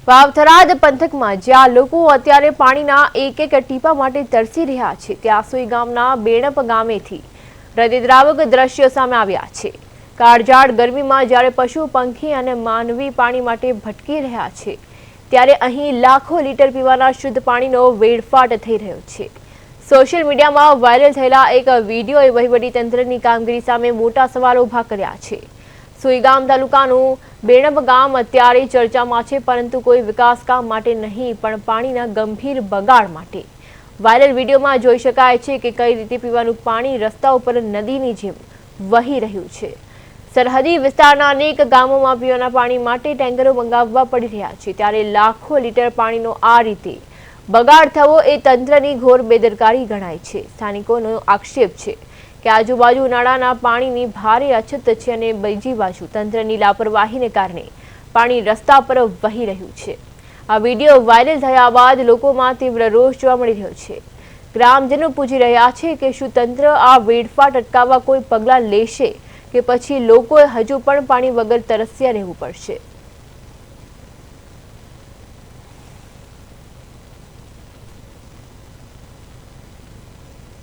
વાવ-થરાદ પંથકમાં જ્યાં લોકો અત્યારે પાણીના એક એક ટીપા માટે તરસી રહ્યા છે, ત્યાં સુઈ ગામના બેણપ ગામેથી હૃદયદ્રાવક દ્રશ્યો સામે આવ્યા છે। કાળઝાળ ગરમીમાં જ્યારે પશુ પંખી અને માનવી પાણી માટે ભટકી રહ્યા છે, ત્યારે અહીં લાખો લીટર પીવાના શુદ્ધ પાણીનો વેડફાટ થઈ રહ્યો છે। સોશિયલ મીડિયામાં વાયરલ થયેલા એક વિડીયોએ વહીવટીતંત્રની કામગીરી સામે મોટા સવાલો ઊભા કર્યા છે। સુઈગામ તાલુકાનું બેણપ ગામ અત્યારે ચર્ચામાં છે, પરંતુ કોઈ વિકાસ કામ માટે નહીં પણ પાણીના ગંભીર બગાડ માટે। વાયરલ વિડીયોમાં જોઈ શકાય છે કે કઈ રીતે પીવાનું પાણી રસ્તા ઉપર નદીની જેમ વહી રહ્યું છે। સરહદી વિસ્તારના અનેક ગામોમાં પીવાના પાણી માટે ટેન્કરો મંગાવવા પડી રહ્યા છે, ત્યારે લાખો લીટર પાણીનો આ રીતે બગાડ થવો એ તંત્રની ઘોર બેદરકારી ગણાય છે। સ્થાનિકોનો આક્ષેપ છે કે આજુબાજુ નાળાના પાણીની ભારે અછત છે અને બીજી બાજુ તંત્રની લાપરવાહીને કારણે પાણી રસ્તા પર વહી રહ્યું છે। આ વિડીયો વાયરલ થયા બાદ લોકોમાં તીવ્ર રોષ જોવા મળી રહ્યો છે। ગ્રામજનો પૂછી રહ્યા છે કે શું તંત્ર આ વેડફાટ અટકાવવા કોઈ પગલાં લેશે કે પછી લોકોએ હજુ પણ પાણી વગર તરસ્યા રહેવું પડશે।